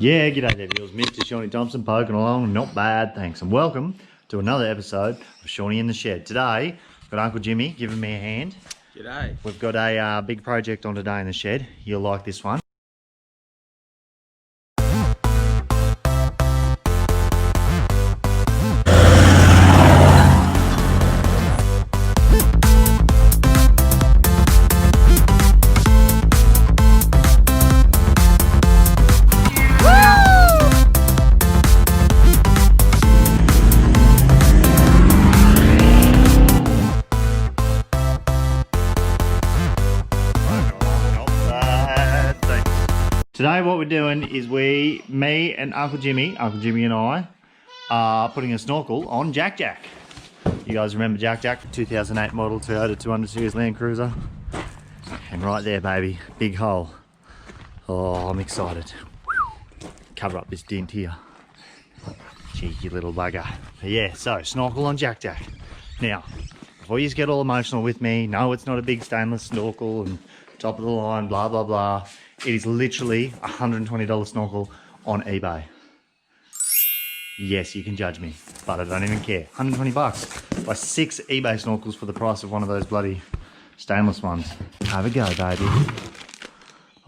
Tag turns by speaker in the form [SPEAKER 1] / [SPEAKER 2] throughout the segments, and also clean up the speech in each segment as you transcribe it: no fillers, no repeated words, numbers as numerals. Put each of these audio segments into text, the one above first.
[SPEAKER 1] Yeah, g'day there viewers, Mr. Shauny Thompson poking along, not bad, thanks. And welcome to another episode of Shauny in the Shed. Today, I've got Uncle Jimmy giving me a hand.
[SPEAKER 2] G'day.
[SPEAKER 1] We've got a big project on today in the shed. You'll like this one. Today what we're doing is me and Uncle Jimmy and I, are putting a snorkel on Jack Jack. You guys remember Jack Jack, 2008 model Toyota 200 Series Land Cruiser? And right there, baby, big hole. Oh, I'm excited. Cover up this dent here. Cheeky little bugger. But yeah, so snorkel on Jack Jack. Now, before you get all emotional with me, no, it's not a big stainless snorkel and top of the line, blah, blah, blah. It is literally a $120 snorkel on eBay. Yes, you can judge me, but I don't even care. 120 bucks. Buy 6 eBay snorkels for the price of one of those bloody stainless ones. Have a go, baby.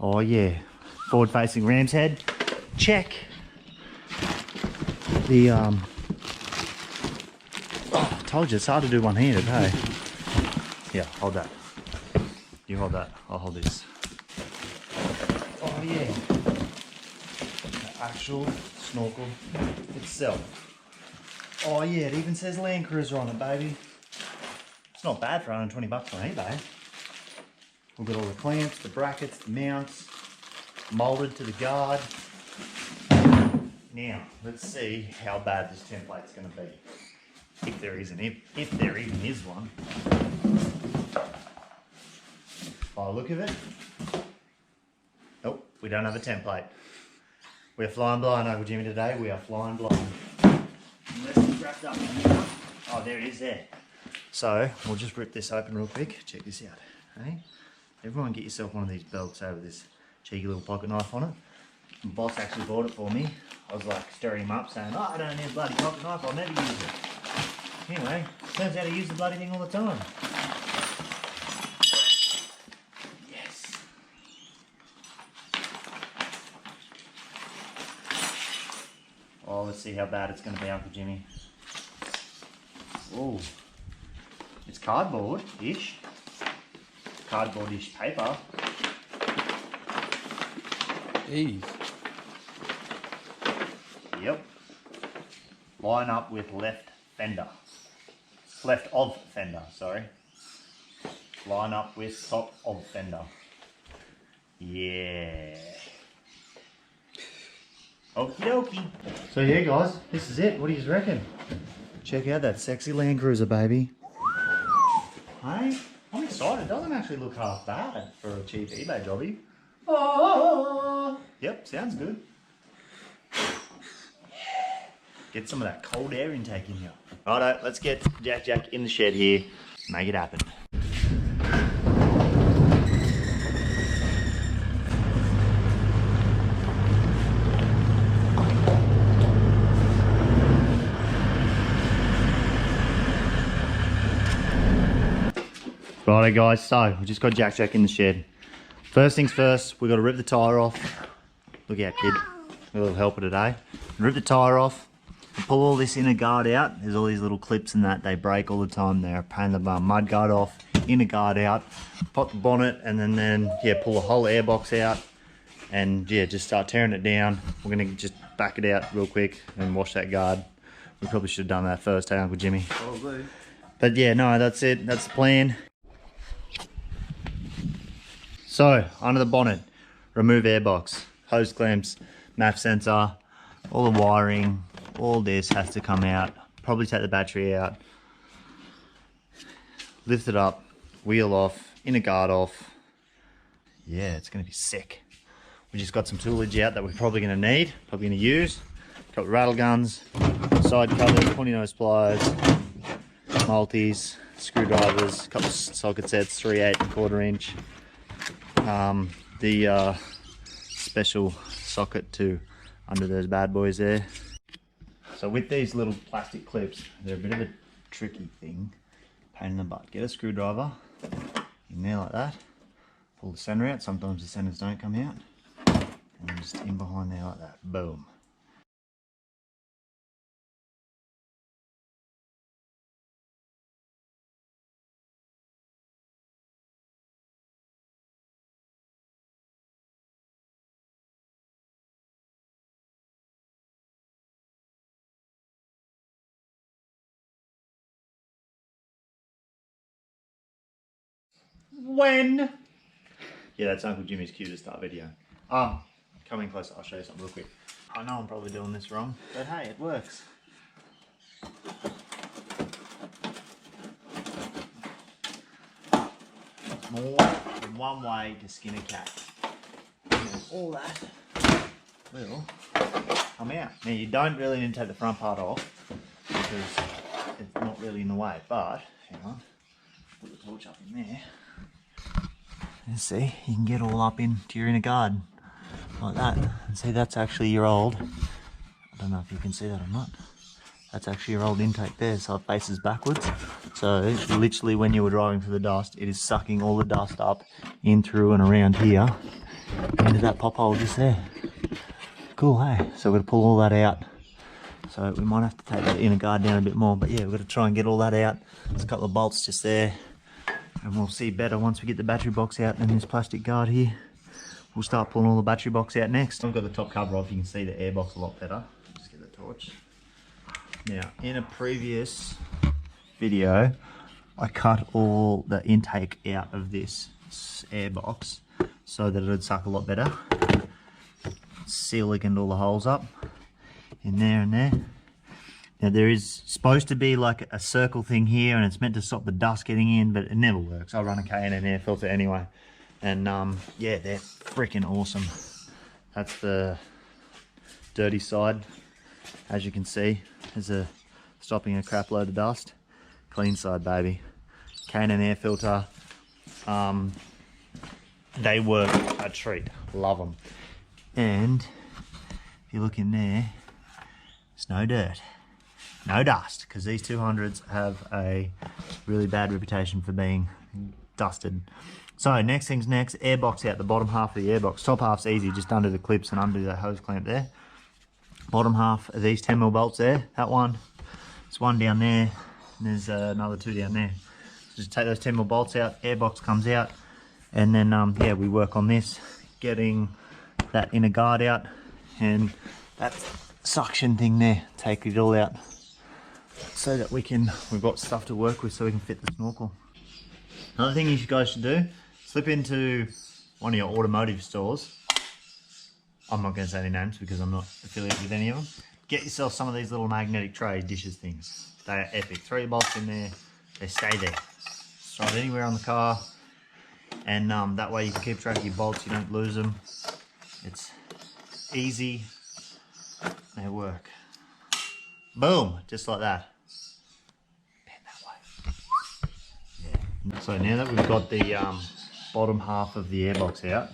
[SPEAKER 1] Oh yeah. Forward facing ram's head. Check. The, oh, I told you, it's hard to do one-handed, hey? Yeah, hold that. You hold that, I'll hold this. Oh yeah, the actual snorkel itself. Oh yeah, it even says Land Cruiser on it, baby. It's not bad for 120 bucks on eBay. We've got all the clamps, the brackets, the mounts, molded to the guard. Now, let's see how bad this template's going to be. If there even is one. By the look of it, nope, we don't have a template. We're flying blind, Uncle Jimmy, today. We are flying blind. Unless it's wrapped up. Oh, there it is there. So, we'll just rip this open real quick. Check this out. Hey? Everyone get yourself one of these belts over this cheeky little pocket knife on it. The boss actually bought it for me. I was like stirring him up saying, oh, I don't need a bloody pocket knife, I'll never use it. Anyway, turns out to use the bloody thing all the time. Oh, let's see how bad it's going to be, Uncle Jimmy. Oh, it's cardboard-ish. Cardboard-ish paper.
[SPEAKER 2] Jeez.
[SPEAKER 1] Yep. Line up with left fender. Left of fender, sorry. Line up with top of fender. Yeah. Okie dokie. So yeah guys, this is it. What do you reckon? Check out that sexy Land Cruiser, baby. Hey, I'm excited. It doesn't actually look half bad for a cheap eBay jobby. Oh, yep, sounds good. Get some of that cold air intake in here. Righto, let's get Jack Jack in the shed here. Make it happen. Righto guys, so we just got Jack Jack in the shed. First things first, we've got to rip the tyre off. Look out kid, a little helper today. Rip the tyre off, pull all this inner guard out. There's all these little clips in that, they break all the time. They're a pain in the bum. Mud guard off, inner guard out, pop the bonnet and then yeah, pull the whole airbox out and yeah, just start tearing it down. We're gonna just back it out real quick and wash that guard. We probably should have done that first, hey Uncle Jimmy?
[SPEAKER 2] Probably.
[SPEAKER 1] But yeah, no, that's it, that's the plan. So, under the bonnet, remove airbox, hose clamps, MAF sensor, all the wiring, all this has to come out. Probably take the battery out. Lift it up, wheel off, inner guard off. Yeah, it's gonna be sick. We just got some toolage out that we're probably gonna need, probably gonna use. A couple of rattle guns, side covers, pointy nose pliers, multis, screwdrivers, a couple of socket sets, 3, 8, and 1/4 inch. The special socket to under those bad boys there. So with these little plastic clips, they're a bit of a tricky thing. Pain in the butt. Get a screwdriver in there like that. Pull the center out. Sometimes the centers don't come out. And then just in behind there like that. Boom. When? Yeah, that's Uncle Jimmy's cue to start video. Coming closer, I'll show you something real quick. I know I'm probably doing this wrong, but hey, it works. More than one way to skin a cat. And all that will come out. Now you don't really need to take the front part off because it's not really in the way, but hang on, put the torch up in there. And see, you can get all up into your inner guard like that. And see, that's actually your old, I don't know if you can see that or not, that's actually your old intake there, so it faces backwards. So literally when you were driving through the dust, it is sucking all the dust up in through and around here into that pop hole just there. Cool, hey? So we're going to pull all that out. So we might have to take that inner guard down a bit more, but yeah, we're going to try and get all that out. There's a couple of bolts just there. And we'll see better once we get the battery box out and this plastic guard here. We'll start pulling all the battery box out next. I've got the top cover off, you can see the air box a lot better. Just get the torch. Now, in a previous video, I cut all the intake out of this air box so that it would suck a lot better. Siliconed all the holes up in there and there. Now there is supposed to be like a circle thing here and it's meant to stop the dust getting in, but it never works. I run a K&N air filter anyway. And yeah, they're freaking awesome. That's the dirty side. As you can see, there's a stopping a crap load of dust. Clean side, baby. K&N air filter. They work a treat. Love them. And if you look in there, there's no dirt. No dust, because these 200s have a really bad reputation for being dusted. So next thing's next, air box out, the bottom half of the air box. Top half's easy, just undo the clips and undo that hose clamp there. Bottom half of these 10mm bolts there, that one. There's one down there, and there's another two down there. So just take those 10mm bolts out, air box comes out, and then yeah, we work on this, getting that inner guard out, and that suction thing there, take it all out. So that we've got stuff to work with so we can fit the snorkel. Another thing you guys should do, slip into one of your automotive stores. I'm not going to say any names because I'm not affiliated with any of them. Get yourself some of these little magnetic tray dishes things. They are epic. Throw your bolts in there, they stay there. Just throw it anywhere on the car, and that way you can keep track of your bolts, you don't lose them. It's easy, they work. Boom, just like that. Bend that way. Yeah. So now that we've got the bottom half of the airbox out,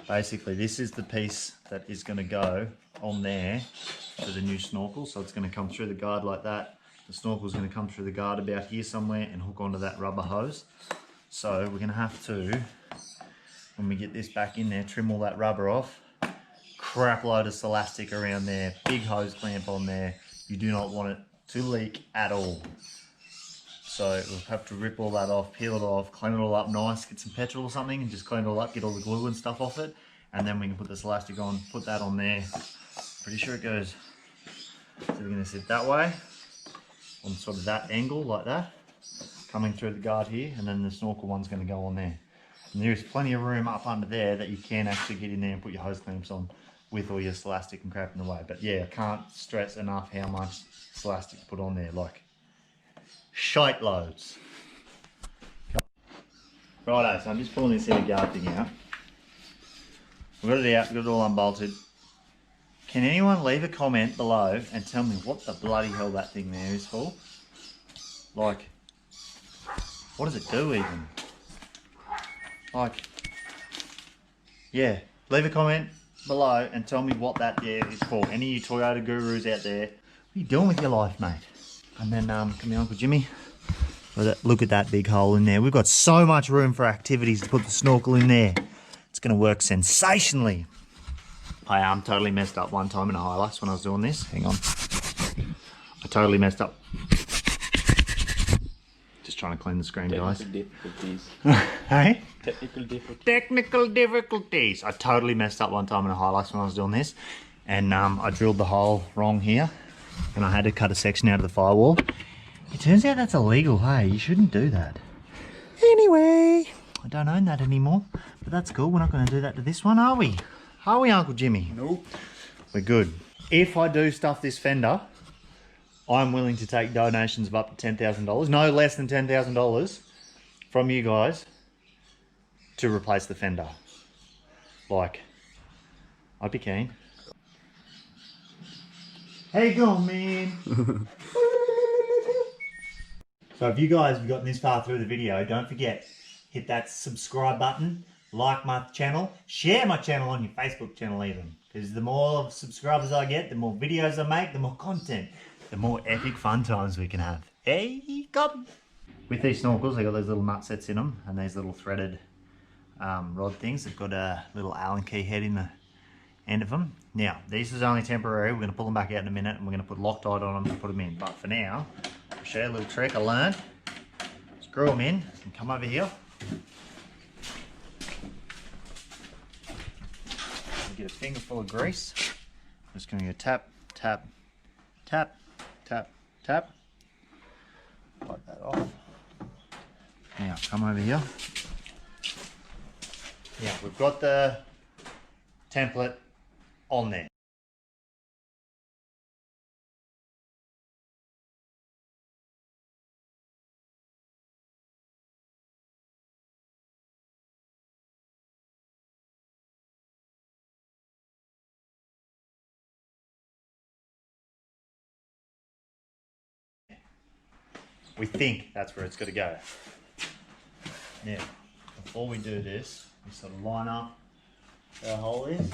[SPEAKER 1] basically this is the piece that is going to go on there to the new snorkel. So it's going to come through the guard like that. The snorkel is going to come through the guard about here somewhere and hook onto that rubber hose. So we're going to have to, when we get this back in there, trim all that rubber off. Crap load of elastic around there, big hose clamp on there. You do not want it to leak at all. So we'll have to rip all that off, peel it off, clean it all up nice, get some petrol or something and just clean it all up, get all the glue and stuff off it. And then we can put this elastic on, put that on there. Pretty sure it goes, so we're gonna sit that way, on sort of that angle like that, coming through the guard here, and then the snorkel one's gonna go on there. And there's plenty of room up under there that you can actually get in there and put your hose clamps on with all your elastic and crap in the way. But yeah, I can't stress enough how much elastic to put on there, like shite loads. Righto, so I'm just pulling this inner guard thing out. We've got it out, we've got it all unbolted. Can anyone leave a comment below and tell me what the bloody hell that thing there is for? Like, what does it do even? Like, yeah, leave a comment. below and tell me what that there is for. Any of you Toyota gurus out there, what are you doing with your life, mate? And then, come here, Uncle Jimmy. Look at that big hole in there. We've got so much room for activities to put the snorkel in there. It's going to work sensationally. I totally messed up one time in a Hilux when I was doing this. Hang on. I totally messed up. Just trying to clean the screen, guys.
[SPEAKER 2] Difficulties.
[SPEAKER 1] Hey?
[SPEAKER 2] Technical difficulties.
[SPEAKER 1] Technical difficulties. I totally messed up one time in a Hilux when I was doing this. And I drilled the hole wrong here. And I had to cut a section out of the firewall. It turns out that's illegal, hey? You shouldn't do that. Anyway, I don't own that anymore. But that's cool. We're not going to do that to this one, are we? Are we, Uncle Jimmy?
[SPEAKER 2] Nope.
[SPEAKER 1] We're good. If I do stuff this fender, I'm willing to take donations of up to $10,000, no less than $10,000 from you guys to replace the fender. Like, I'd be keen. How you going, man? So if you guys have gotten this far through the video, don't forget, hit that subscribe button, like my channel, share my channel on your Facebook channel even. Because the more subscribers I get, the more videos I make, the more content, the more epic fun times we can have. Hey, come! With these snorkels, they got those little nut sets in them and these little threaded rod things. They've got a little Allen key head in the end of them. Now, these is only temporary. We're going to pull them back out in a minute and we're going to put Loctite on them to put them in. But for now, I'll show you a little trick I learned. Screw them in and come over here. Get a finger full of grease. Just going to go tap, tap, tap, tap, tap. Wipe that off. Now, come over here. Now, we've got the template on there. We think that's where it's got to go. Now, before we do this, we sort of line up where the hole is.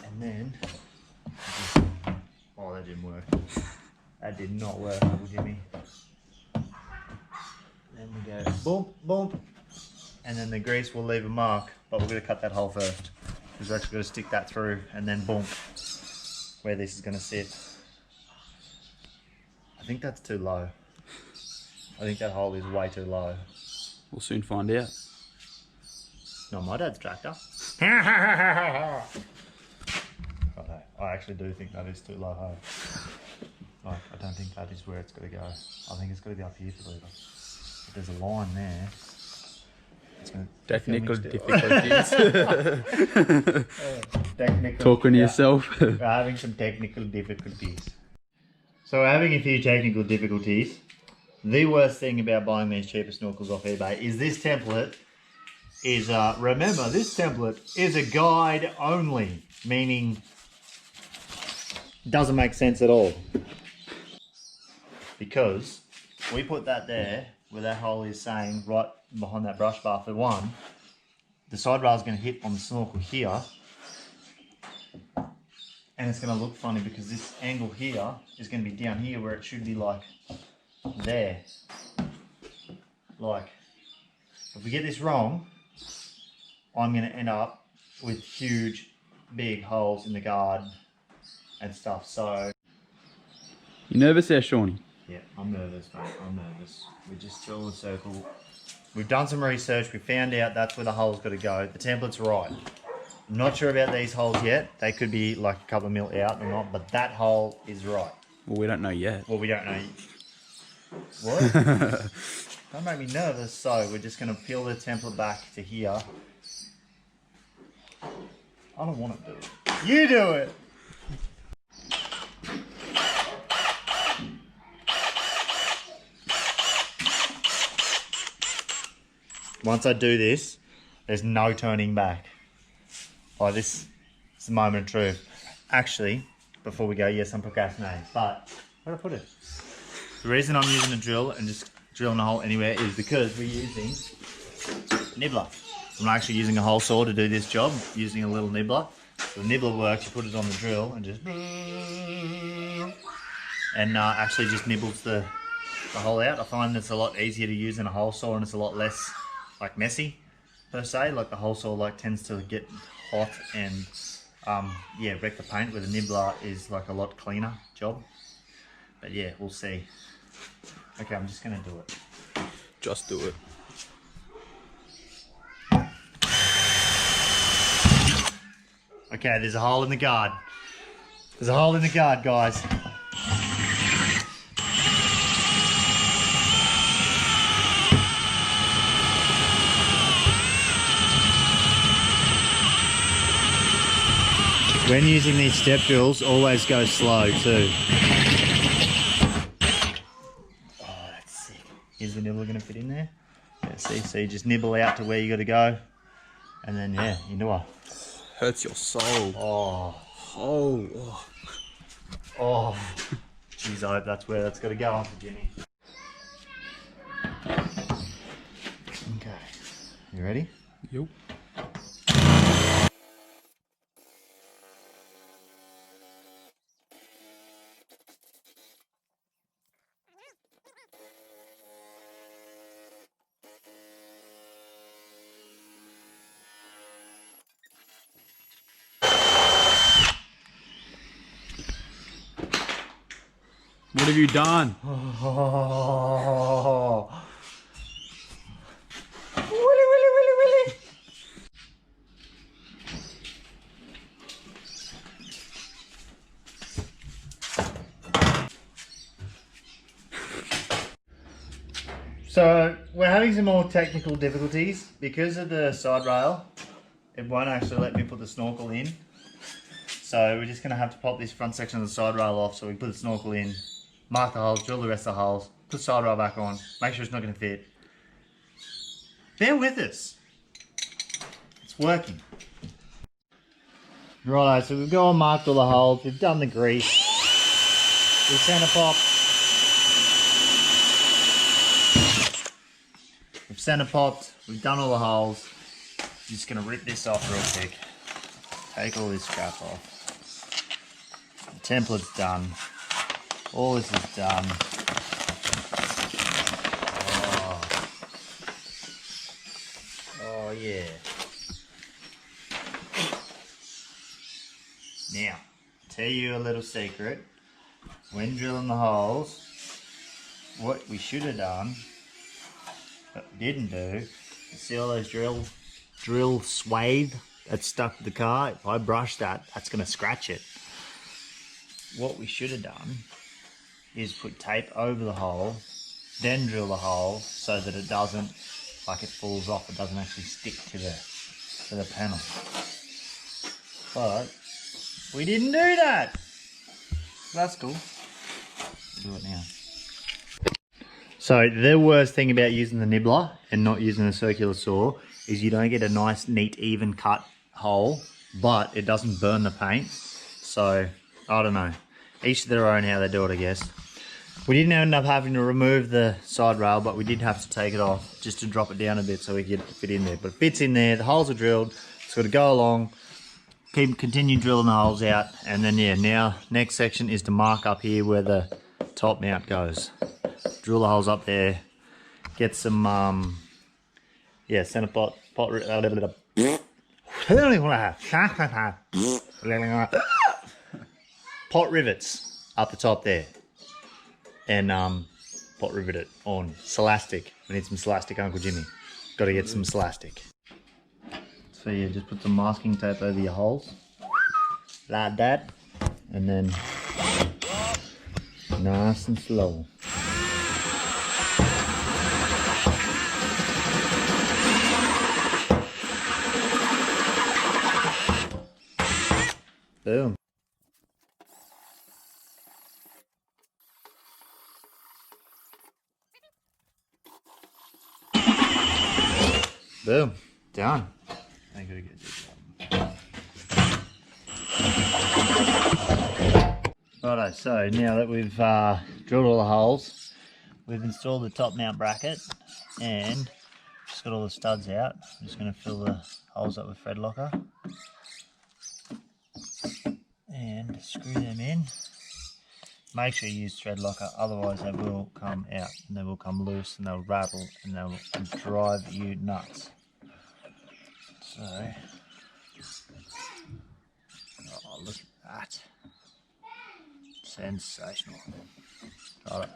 [SPEAKER 1] And then, oh, that didn't work. That did not work, Uncle Jimmy. Then we go boom, boom. And then the grease will leave a mark, but we're going to cut that hole first. Because we're actually going to stick that through and then boom, where this is going to sit. I think that's too low. I think that hole is way too low.
[SPEAKER 2] We'll soon find out.
[SPEAKER 1] Not my dad's tractor. I actually do think that is too low. Like, I don't think that is where it's got to go. I think it's got to be up here for later. If there's a line there. It's gonna
[SPEAKER 2] Technical difficulties.
[SPEAKER 1] Yeah.
[SPEAKER 2] Talking to yourself.
[SPEAKER 1] We're having some technical difficulties. So we're having a few technical difficulties. The worst thing about buying these cheaper snorkels off eBay is this template is, remember, this template is a guide only, meaning doesn't make sense at all. Because we put that there, where that hole is saying right behind that brush bar for one, the side bar is going to hit on the snorkel here. And it's going to look funny because this angle here is going to be down here where it should be like there. Like, if we get this wrong, I'm going to end up with huge, big holes in the guard and stuff. So,
[SPEAKER 2] You nervous there, Shauny?
[SPEAKER 1] yeah, I'm nervous, mate. I'm nervous. We just drill the circle. We've done some research. We found out that's where the hole's got to go. The template's right. I'm not sure about these holes yet. They could be like a couple of mil out or not, but that hole is right.
[SPEAKER 2] Well, we don't know yet.
[SPEAKER 1] Well, we don't know. What? Don't make me nervous. So we're just going to peel the template back to here. I don't want to do it. You do it! Once I do this, there's no turning back. Oh, this is the moment of truth. Actually, before we go, yes, I'm procrastinating, but where did I put it? The reason I'm using a drill and just drilling a hole anywhere is because we're using nibbler. I'm not actually using a hole saw to do this job, using a little nibbler. So the nibbler works, you put it on the drill and just... and actually just nibbles the hole out. I find it's a lot easier to use than a hole saw, and it's a lot less like messy per se. Like the hole saw like tends to get hot and yeah, wreck the paint, where the nibbler is like a lot cleaner job. But yeah, we'll see. Okay, I'm just gonna do it.
[SPEAKER 2] Just do it.
[SPEAKER 1] Okay, there's a hole in the guard. There's a hole in the guard, guys. When using these step drills, always go slow too. Oh, that's sick. Is the nibbler gonna fit in there? Yeah, see, so you just nibble out to where you gotta go. And then, yeah, you know what?
[SPEAKER 2] Hurts your soul.
[SPEAKER 1] Oh.
[SPEAKER 2] Oh.
[SPEAKER 1] Oh. Jeez, I hope that's where that's gotta go on for Jimmy. Okay. You ready?
[SPEAKER 2] Yep. What have you done?
[SPEAKER 1] Oh. Willy, willy, willy, willy. So we're having some more technical difficulties because of the side rail. It won't actually let me put the snorkel in. So we're just gonna have to pop this front section of the side rail off. So we put the snorkel in, mark the holes, drill the rest of the holes, put the side rail back on, make sure it's not gonna fit. Bear with us. It's working. Righto, so we've gone and marked all the holes, we've done the grease. We've centre popped. We've centre popped, we've done all the holes. I'm just gonna rip this off real quick. Take all this scrap off. The template's done. All this is done. Oh yeah. Now, tell you a little secret. When drilling the holes, what we should have done, but we didn't do, you see all those drill swathe that's stuck to the car? If I brush that, that's going to scratch it. What we should have done is put tape over the hole, then drill the hole so that it doesn't, like it falls off, it doesn't actually stick to the panel. But we didn't do that. That's cool. Do it now. So the worst thing about using the nibbler and not using a circular saw is you don't get a nice, neat, even cut hole, but it doesn't burn the paint. So I don't know. Each to their own how they do it, I guess. We didn't end up having to remove the side rail, but we did have to take it off just to drop it down a bit so we could fit in there. But it fits in there, the holes are drilled, it's got to go along, continue drilling the holes out, and then yeah, now next section is to mark up here where the top mount goes. Drill the holes up there, get some yeah, center pot pot rivets up the top there, and pot rivet it on Celastic. We need some Celastic, Uncle Jimmy. Got to get some Celastic. So yeah, just put some masking tape over your holes, like that, and then nice and slow. Boom. Boom. Done. I gotta get this done. Righto, so now that we've drilled all the holes, we've installed the top mount bracket, and Just got all the studs out. I'm just going to fill the holes up with thread locker and screw them in. Make sure you use thread locker, otherwise they will come out and they will come loose and they'll rattle and they'll drive you nuts. So, oh, look at that. Sensational. Got it.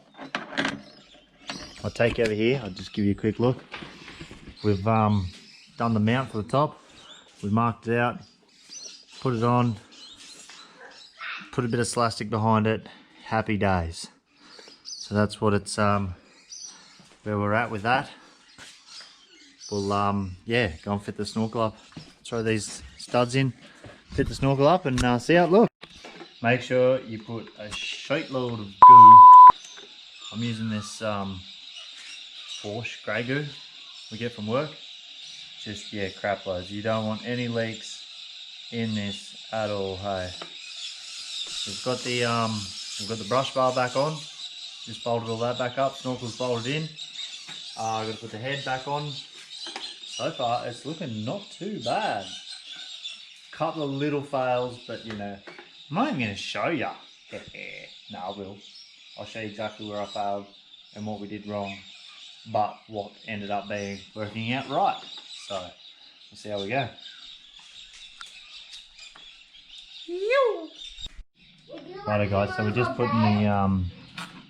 [SPEAKER 1] I'll take you over here, I'll just give you a quick look. We've done the mount for the top. We've marked it out, put it on, put a bit of Slastic behind it. Happy days. So that's what it's where we're at with that. We'll yeah, go and fit the snorkel up. Throw these studs in, fit the snorkel up, and see how it looks. Make sure you put a sheet load of goo. I'm using this Porsche grey goo we get from work. Just, yeah, crap loads. You don't want any leaks in this at all, hey. We've got the brush bar back on. Just bolted all that back up. Snorkel's bolted in. I've got to put the head back on. So far, it's looking not too bad. Couple of little fails, but you know, I'm not even going to show you. No, I will. I'll show you exactly where I failed and what we did wrong, but what ended up being working out right. So, we'll see how we go. Righto guys, so we're just putting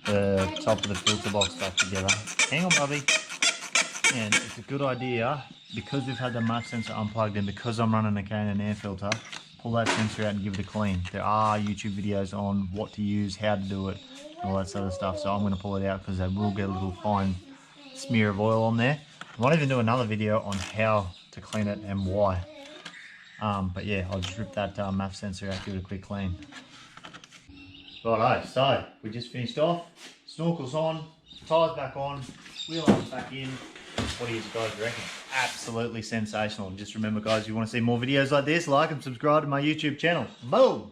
[SPEAKER 1] the top of the filter box back together. Hang on, puppy. And it's a good idea, because we've had the mud sensor unplugged and because I'm running a Canon air filter, pull that sensor out and give it a clean. There are YouTube videos on what to use, how to do it, and all that sort of stuff. So I'm going to pull it out because they will get a little fine smear of oil on there. I might even do another video on how to clean it and why. But yeah, I'll just rip that MAF sensor out, give it a quick clean. Righto, so we just finished off. Snorkel's on, tyres back on, wheel arms back in. What do you guys reckon? Absolutely sensational. And just remember guys, if you want to see more videos like this, like and subscribe to my YouTube channel. Boom!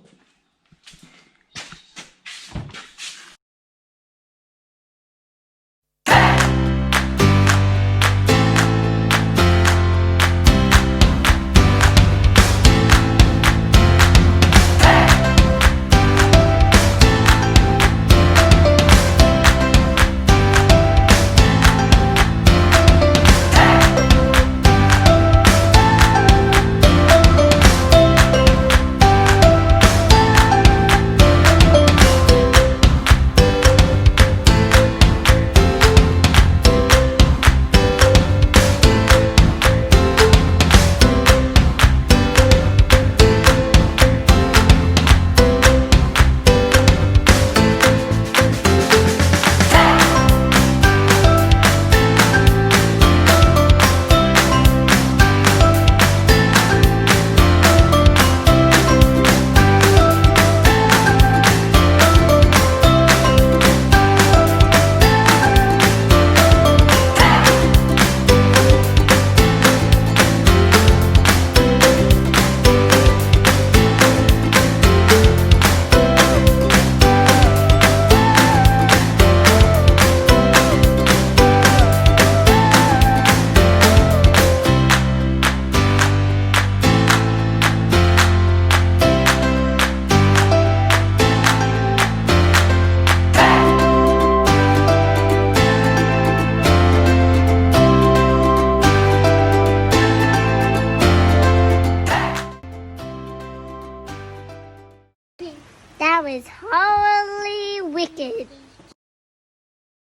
[SPEAKER 3] That was horribly wicked.